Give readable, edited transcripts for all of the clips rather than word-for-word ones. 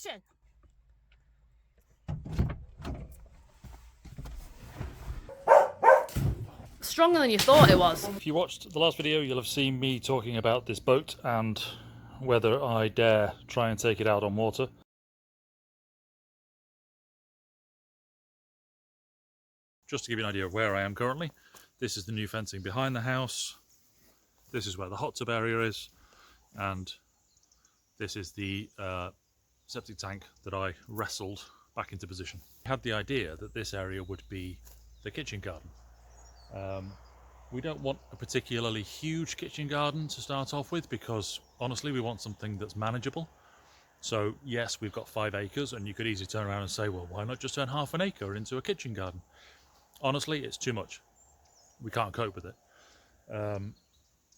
Action! Stronger than you thought it was. If you watched the last video, you'll have seen me talking about this boat and whether I dare try and take it out on water. Just to give you an idea of where I am currently, this is the new fencing behind the house. This is where the hot tub area is, and this is the septic tank that I wrestled back into position. I had the idea that this area would be the kitchen garden. We don't want a particularly huge kitchen garden to start off with because honestly we want something that's manageable. So yes, we've got 5 acres and you could easily turn around and say, well, why not just turn half an acre into a kitchen garden? Honestly, it's too much. We can't cope with it.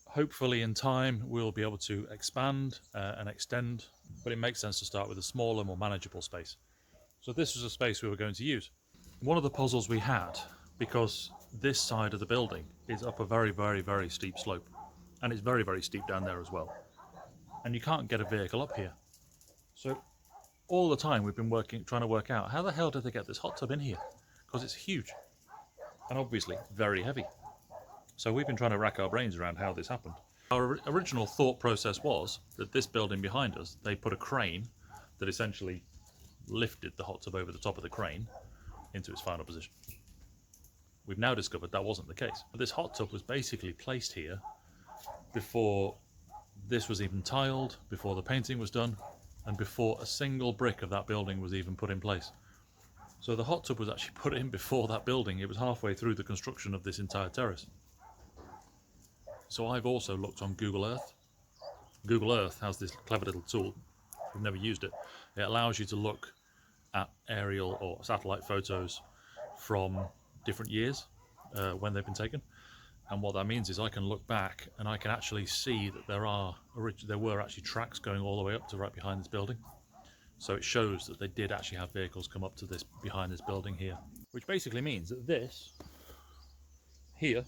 Hopefully in time we'll be able to expand and extend, but it makes sense to start with a smaller, more manageable space. So this was a space we were going to use. One of the puzzles we had, because this side of the building is up a very steep slope, and it's very steep down there as well, and you can't get a vehicle up here. So all the time we've been trying to work out how the hell did they get this hot tub in here, because it's huge and obviously very heavy. So we've been trying to rack our brains around how this happened. Our original thought process was that this building behind us, they put a crane that essentially lifted the hot tub over the top of the crane into its final position. We've now discovered that wasn't the case. This hot tub was basically placed here before this was even tiled, before the painting was done, and before a single brick of that building was even put in place. So the hot tub was actually put in before that building. It was halfway through the construction of this entire terrace. So I've also looked on Google Earth. Google Earth has this clever little tool. If you've never used it, it allows you to look at aerial or satellite photos from different years when they've been taken, and what that means is I can look back and I can actually see that there were actually tracks going all the way up to right behind this building. So it shows that they did actually have vehicles come up to this behind this building here, which basically means that this here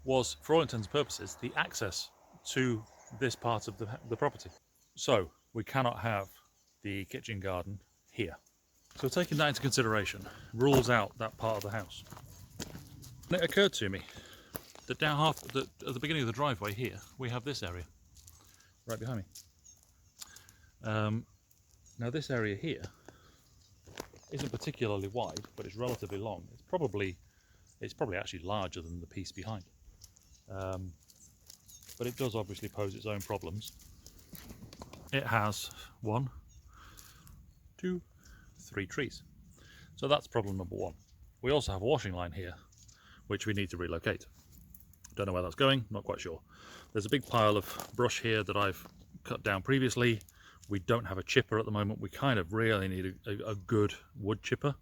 was, for all intents and purposes, the access to this part of the property. So we cannot have the kitchen garden here. So taking that into consideration rules out that part of the house. And it occurred to me that down at the beginning of the driveway here, we have this area right behind me. Now this area here isn't particularly wide, but it's relatively long. It's probably actually larger than the piece behind. But it does obviously pose its own problems. It has 1, 2, 3 trees. So that's problem number 1. We also have a washing line here, which we need to relocate. Don't know where that's going, not quite sure. There's a big pile of brush here that I've cut down previously. We don't have a chipper at the moment. We kind of really need a good wood chipper.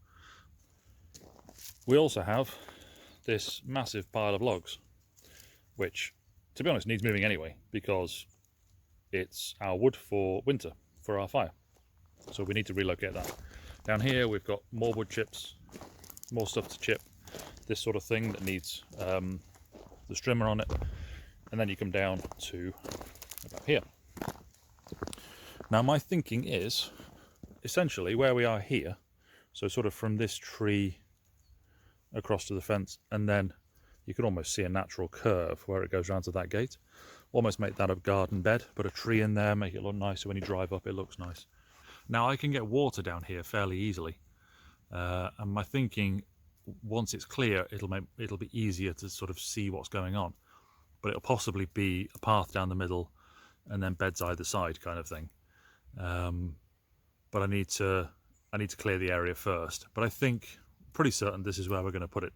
We also have this massive pile of logs, which, to be honest, needs moving anyway, because it's our wood for winter, for our fire. So we need to relocate that. Down here we've got more wood chips, more stuff to chip, this sort of thing that needs the strimmer on it, and then you come down to about here. Now my thinking is essentially where we are here, so sort of from this tree across to the fence, and then you can almost see a natural curve where it goes round to that gate. Almost make that a garden bed, put a tree in there, make it look nice, so when you drive up it looks nice. Now I can get water down here fairly easily, and my thinking, once it's clear, it'll be easier to sort of see what's going on. But it'll possibly be a path down the middle and then beds either side kind of thing. But I need to clear the area first. But I think pretty certain this is where we're going to put it.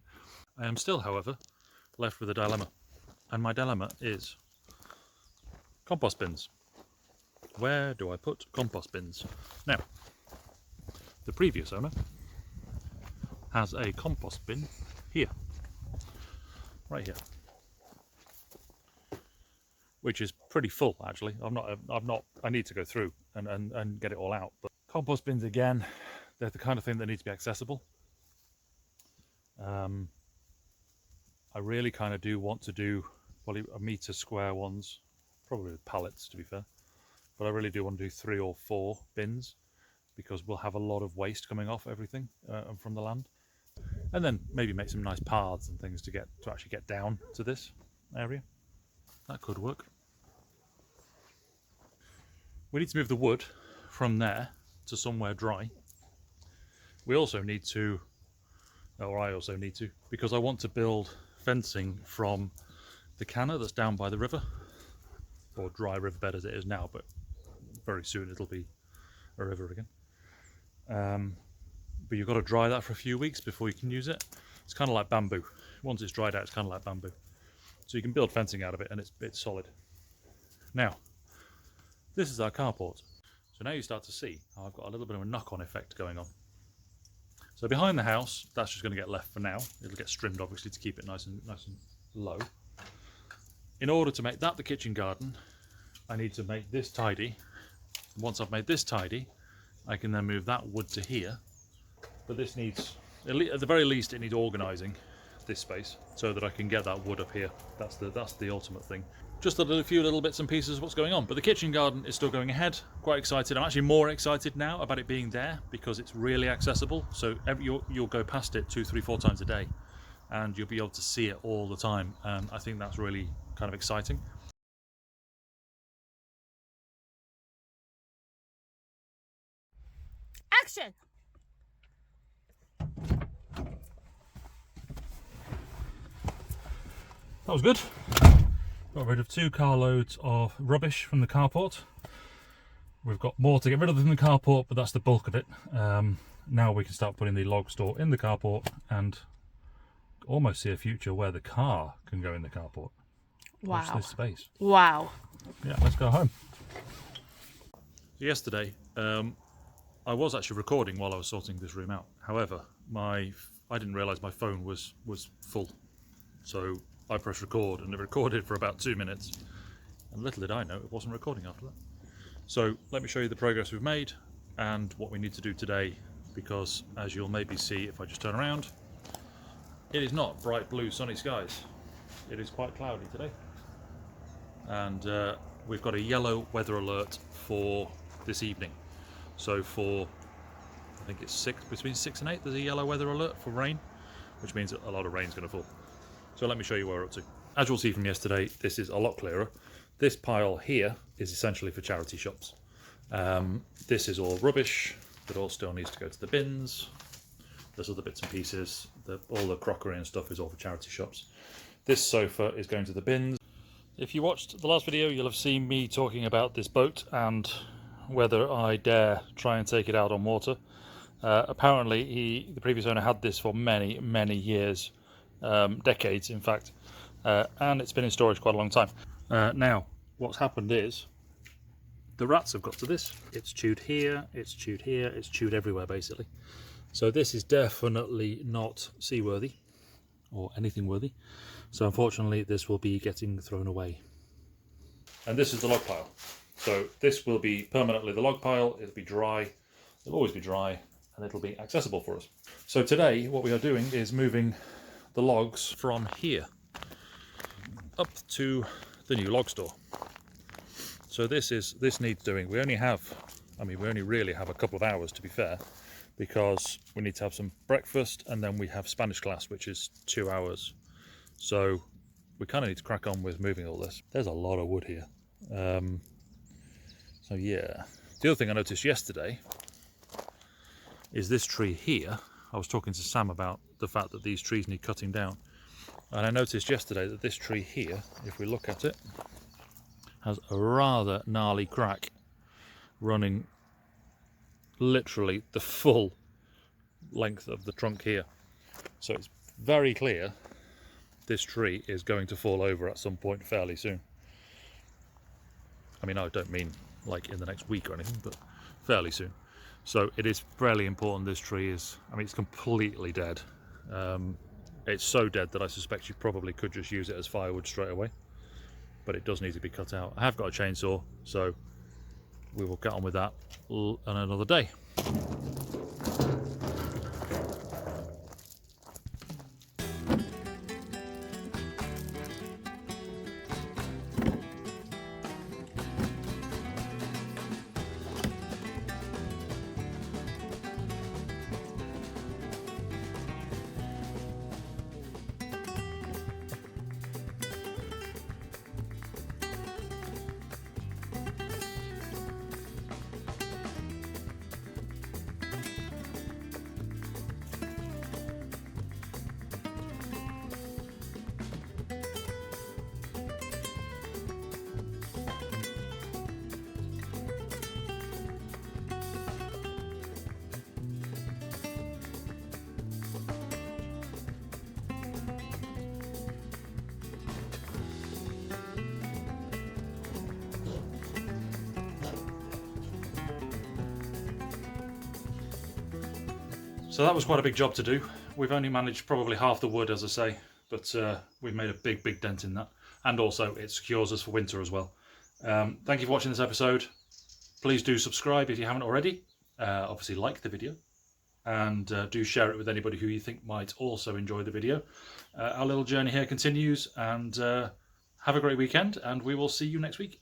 I am still, however, left with a dilemma, and my dilemma is compost bins. Where do I put compost bins? Now, the previous owner has a compost bin here, right here, which is pretty full actually. I need to go through and get it all out. But compost bins, again, they're the kind of thing that need to be accessible. I really kind of do want to do probably a metre square ones, probably with pallets to be fair, but I really do want to do 3 or 4 bins because we'll have a lot of waste coming off everything from the land. And then maybe make some nice paths and things to actually get down to this area. That could work. We need to move the wood from there to somewhere dry. We also need to, or I also need to, because I want to build fencing from the canna that's down by the river, or dry riverbed as it is now, but very soon it'll be a river again. But you've got to dry that for a few weeks before you can use it. It's kind of like bamboo. Once it's dried out, it's kind of like bamboo. So you can build fencing out of it, and it's solid. Now, this is our carport. So now you start to see how I've got a little bit of a knock-on effect going on. So behind the house, that's just going to get left for now. It'll get trimmed, obviously, to keep it nice and low. In order to make that the kitchen garden, I need to make this tidy. Once I've made this tidy, I can then move that wood to here. But this needs, at the very least, it needs organising, this space, so that I can get that wood up here. That's the ultimate thing. Just a few little bits and pieces of what's going on. But the kitchen garden is still going ahead. Quite excited. I'm actually more excited now about it being there because it's really accessible. So you'll go past it 2, 3, 4 times a day, and you'll be able to see it all the time. And I think that's really kind of exciting. Action! That was good. Got rid of 2 carloads of rubbish from the carport. We've got more to get rid of than the carport, but that's the bulk of it. Now we can start putting the log store in the carport and almost see a future where the car can go in the carport. Wow. Watch this space. Wow. Yeah, let's go home. Yesterday, I was actually recording while I was sorting this room out. However, I didn't realise my phone was full. So I pressed record and it recorded for about 2 minutes. And little did I know it wasn't recording after that. So let me show you the progress we've made and what we need to do today, because as you'll maybe see if I just turn around, it is not bright blue sunny skies. It is quite cloudy today. And we've got a yellow weather alert for this evening. So for, I think it's between 6 and 8, there's a yellow weather alert for rain, which means that a lot of rain's going to fall. So let me show you where we're up to. As you'll see from yesterday, this is a lot clearer. This pile here is essentially for charity shops. This is all rubbish that all still needs to go to the bins. There's other bits and pieces. All the crockery and stuff is all for charity shops. This sofa is going to the bins. If you watched the last video, you'll have seen me talking about this boat and whether I dare try and take it out on water. Apparently the previous owner had this for many, many years, decades in fact, and it's been in storage quite a long time. Now what's happened is the rats have got to this. It's chewed here, it's chewed here, it's chewed everywhere basically. So this is definitely not seaworthy or anything worthy. So unfortunately this will be getting thrown away. And this is the log pile. So this will be permanently the log pile. It'll be dry, it'll always be dry, and it'll be accessible for us. So today what we are doing is moving the logs from here up to the new log store. So this needs doing. We only really have a couple of hours, to be fair, because we need to have some breakfast and then we have Spanish class, which is 2 hours. So we kind of need to crack on with moving all this. There's a lot of wood here. So yeah. The other thing I noticed yesterday is this tree here. I was talking to Sam about the fact that these trees need cutting down. And I noticed yesterday that this tree here, if we look at it, has a rather gnarly crack running literally the full length of the trunk here. So it's very clear this tree is going to fall over at some point fairly soon. I mean, I don't mean like in the next week or anything, but fairly soon. So it is fairly important this tree is, I mean, it's completely dead. It's so dead that I suspect you probably could just use it as firewood straight away. But it does need to be cut out. I have got a chainsaw, so we will get on with that on another day. So that was quite a big job to do. We've only managed probably half the wood, as I say, but we've made a big dent in that. And also it secures us for winter as well. Thank you for watching this episode. Please do subscribe if you haven't already. Obviously like the video, and do share it with anybody who you think might also enjoy the video. Our little journey here continues, and have a great weekend, and we will see you next week.